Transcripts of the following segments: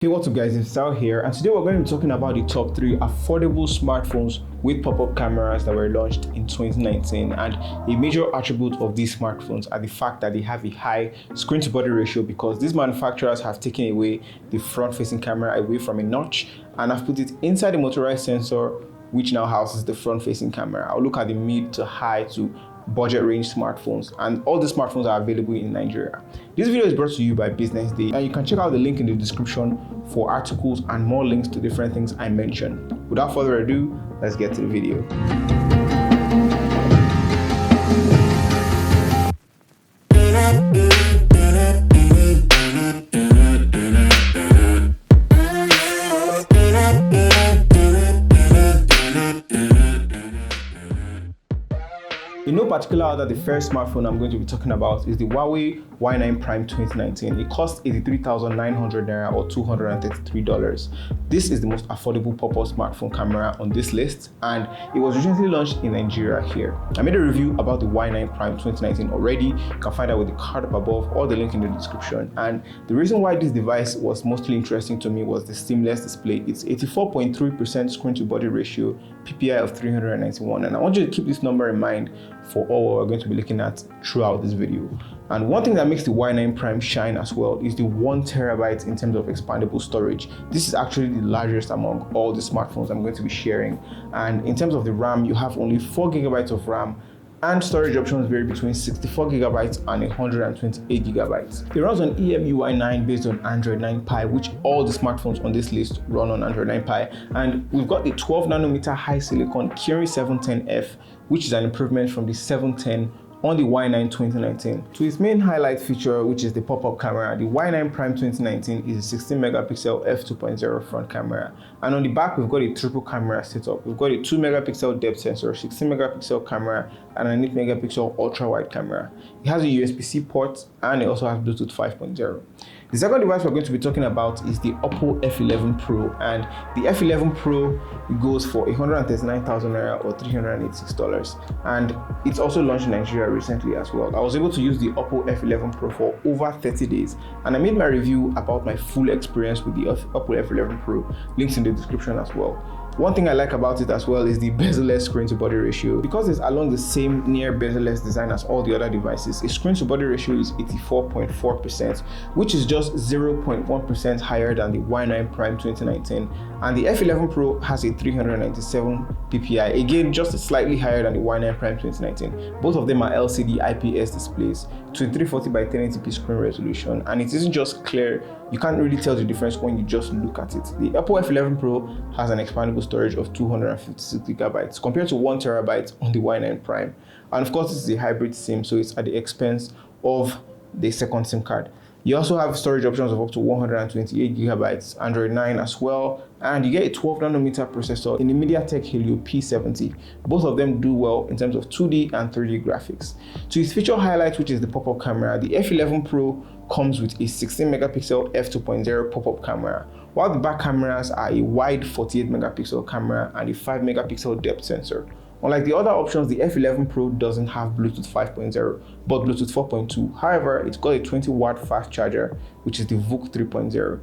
Hey, what's up guys, it's Sal here, and today we're going to be talking about the top 3 affordable smartphones with pop-up cameras that were launched in 2019. And a major attribute of these smartphones are the fact that they have a high screen-to-body ratio, because these manufacturers have taken away the front-facing camera away from a notch and have put it inside a motorized sensor, which now houses the front-facing camera. I'll look at the mid to high to budget range smartphones, and all the smartphones are available in Nigeria. This video is brought to you by Business Day, and you can check out the link in the description for articles and more links to different things I mentioned. Without further ado, let's get to the video. In no particular order, the first smartphone I'm going to be talking about is the Huawei Y9 Prime 2019. It costs 83,900 Naira or $233. This is the most affordable pop-up smartphone camera on this list, and it was recently launched in Nigeria here. I made a review about the Y9 Prime 2019 already. You can find that with the card up above or the link in the description. And the reason why this device was mostly interesting to me was the seamless display. It's 84.3% screen to body ratio, PPI of 391, and I want you to keep this number in mind for all we're going to be looking at throughout this video. And one thing that makes the Y9 Prime shine as well is the 1 terabyte in terms of expandable storage. This is actually the largest among all the smartphones I'm going to be sharing. And in terms of the RAM, you have only 4 gigabytes of RAM, and storage options vary between 64 gigabytes and 128 gigabytes. It runs on EMUI 9 based on Android 9 Pie, which all the smartphones on this list run on Android 9 Pie. And we've got the 12 nanometer high silicon Kirin 710F, which is an improvement from the 710 on the Y9 2019. To its main highlight feature, which is the pop-up camera, the Y9 Prime 2019 is a 16 megapixel f2.0 front camera. And on the back, we've got a triple camera setup. We've got a 2 megapixel depth sensor, 16 megapixel camera, and an 8 megapixel ultra wide camera. It has a USB-C port, and it also has Bluetooth 5.0. The second device we're going to be talking about is the Oppo F11 Pro, and the F11 Pro goes for 139,000 Naira or $386, and it's also launched in Nigeria recently as well. I was able to use the Oppo F11 Pro for over 30 days, and I made my review about my full experience with the Oppo F11 Pro, links in the description as well. One thing I like about it as well is the bezel-less screen-to-body ratio. Because it's along the same near bezel-less design as all the other devices, its screen-to-body ratio is 84.4%, which is just 0.1% higher than the Y9 Prime 2019. And the F11 Pro has a 397 PPI, again just slightly higher than the Y9 Prime 2019. Both of them are LCD IPS displays, 2340 by 1080p screen resolution, and it isn't just clear. You can't really tell the difference when you just look at it. The Oppo F11 Pro has an expandable storage of 256 gigabytes compared to 1 terabyte on the Y9 Prime. And of course, this is a hybrid SIM, so it's at the expense of the second SIM card. You also have storage options of up to 128 gigabytes, Android 9 as well, and you get a 12 nanometer processor in the MediaTek Helio P70. Both of them do well in terms of 2D and 3D graphics. To its feature highlight, which is the pop-up camera, the F11 Pro comes with a 16 megapixel f2.0 pop-up camera, while the back cameras are a wide 48 megapixel camera and a 5 megapixel depth sensor. Unlike the other options, the F11 Pro doesn't have Bluetooth 5.0, but Bluetooth 4.2. However, it's got a 20-watt fast charger, which is the VOOC 3.0.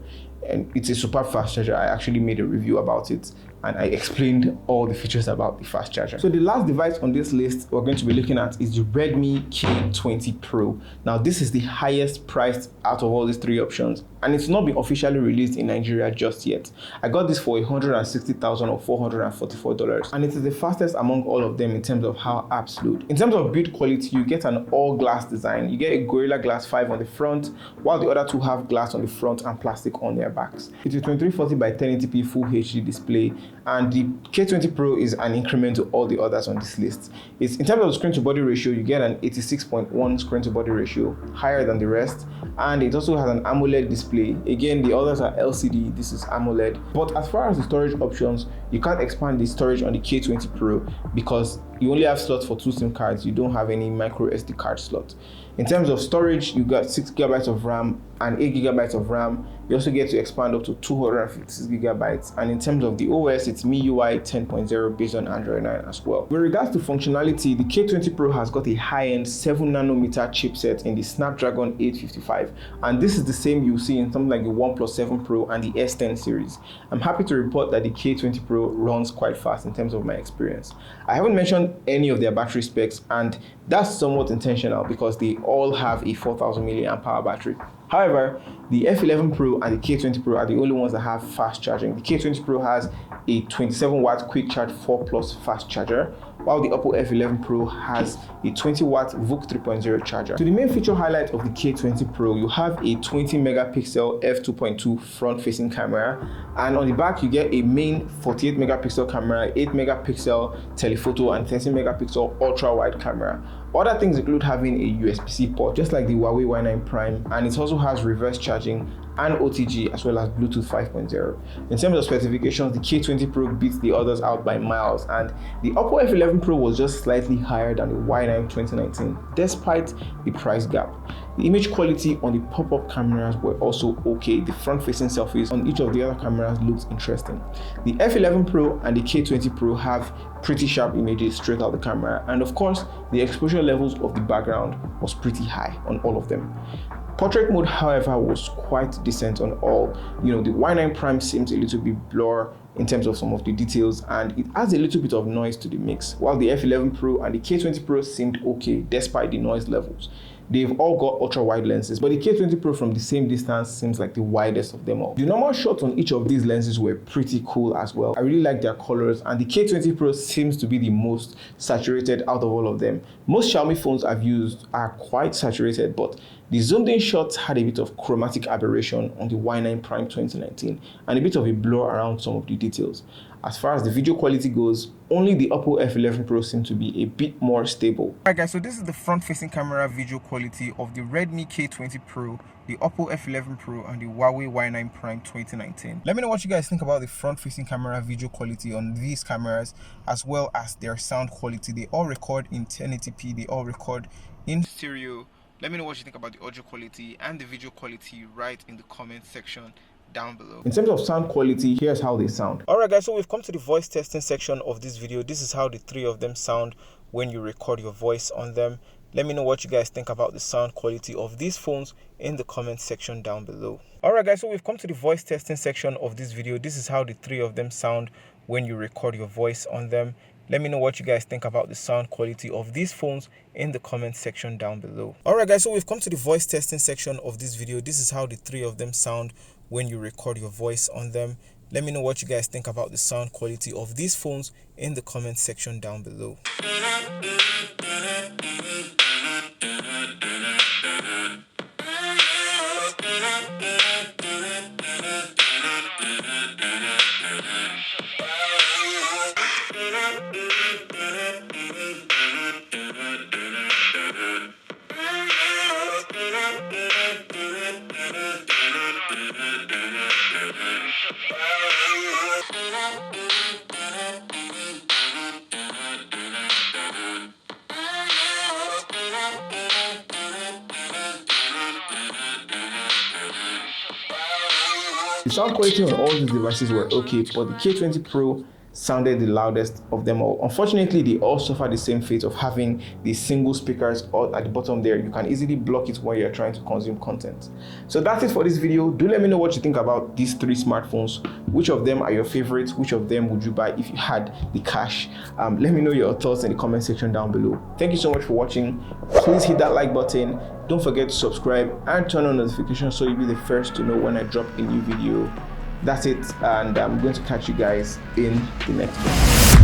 And it's a super fast charger. I actually made a review about it, and I explained all the features about the fast charger. So the last device on this list we're going to be looking at is the Redmi K20 Pro. Now, this is the highest priced out of all these 3 options, and it's not been officially released in Nigeria just yet. I got this for 160,000 or $444, and it is the fastest among all of them in terms of how apps load. In terms of build quality, you get an all-glass design. You get a Gorilla Glass 5 on the front, while the other 2 have glass on the front and plastic on their backs. It's a 2340 by 1080p Full HD display, and the K20 Pro is an increment to all the others on this list. It's in terms of screen to body ratio, you get an 86.1 screen to body ratio, higher than the rest, and it also has an AMOLED display. Again, the others are LCD, this is AMOLED. But as far as the storage options, you can't expand the storage on the K20 Pro because you only have slots for 2 SIM cards. You don't have any micro SD card slot. In terms of storage, you got 6 gigabytes of RAM and 8 gigabytes of RAM. You also get to expand up to 256 gigabytes. And in terms of the OS, it's MIUI 10.0 based on Android 9 as well. With regards to functionality, the K20 Pro has got a high-end 7nm chipset in the Snapdragon 855, and this is the same you'll see in something like the OnePlus 7 Pro and the S10 series. I'm happy to report that the K20 Pro runs quite fast in terms of my experience. I haven't mentioned any of their battery specs, and that's somewhat intentional because they all have a 4000 mAh battery. However, the F11 Pro and the K20 Pro are the only ones that have fast charging. The K20 Pro has a 27 watt quick charge 4 plus fast charger, while the Oppo F11 Pro has a 20 watt VOOC 3.0 charger. So the main feature highlight of the K20 Pro, you have a 20 megapixel f2.2 front facing camera, and on the back you get a main 48 megapixel camera, 8 megapixel telephoto and 13 megapixel ultra wide camera. Other things include having a USB-C port, just like the Huawei Y9 Prime, and it also has reverse charging and OTG as well as Bluetooth 5.0. In terms of specifications, the K20 Pro beats the others out by miles, and the Oppo F11 Pro was just slightly higher than the Y9 2019, despite the price gap. The image quality on the pop-up cameras were also okay. The front-facing selfies on each of the other cameras looked interesting. The F11 Pro and the K20 Pro have pretty sharp images straight out the camera, and of course, the exposure levels of the background was pretty high on all of them. Portrait mode, however, was quite decent on all. The Y9 Prime seems a little bit blur in terms of some of the details, and it adds a little bit of noise to the mix, while the F11 Pro and the K20 Pro seemed okay despite the noise levels. They've all got ultra wide lenses, but the K20 Pro from the same distance seems like the widest of them all. The normal shots on each of these lenses were pretty cool as well. I really like their colors, and the K20 Pro seems to be the most saturated out of all of them. Most Xiaomi phones I've used are quite saturated, but the zoomed in shots had a bit of chromatic aberration on the Y9 Prime 2019 and a bit of a blur around some of the details. As far as the video quality goes, only the Oppo F11 Pro seemed to be a bit more stable. Alright guys, so this is the front-facing camera video quality of the Redmi K20 Pro, the Oppo F11 Pro and the Huawei Y9 Prime 2019. Let me know what you guys think about the front-facing camera video quality on these cameras, as well as their sound quality. They all record in 1080p, they all record in stereo. Let me know what you think about the audio quality and the video quality right in the comment section down below. In terms of sound quality, here's how they sound. Alright guys, so we've come to the voice testing section of this video. This is how the three of them sound when you record your voice on them. Let me know what you guys think about the sound quality of these phones in the comment section down below. Alright guys, so we've come to the voice testing section of this video. This is how the three of them sound when you record your voice on them. Let me know what you guys think about the sound quality of these phones in the comment section down below. Alright guys, so we've come to the voice testing section of this video. This is how the three of them sound when you record your voice on them. Let me know what you guys think about the sound quality of these phones in the comment section down below. The sound quality on all these devices were okay, but the K20 Pro sounded the loudest of them all. Unfortunately, they all suffer the same fate of having these single speakers all at the bottom there. You can easily block it when you're trying to consume content. So that's it for this video. Do let me know what you think about these three smartphones. Which of them are your favorites? Which of them would you buy if you had the cash? Let me know your thoughts in the comment section down below. Thank you so much for watching. Please hit that like button. Don't forget to subscribe and turn on notifications so you'll be the first to know when I drop a new video. That's it, and I'm going to catch you guys in the next one.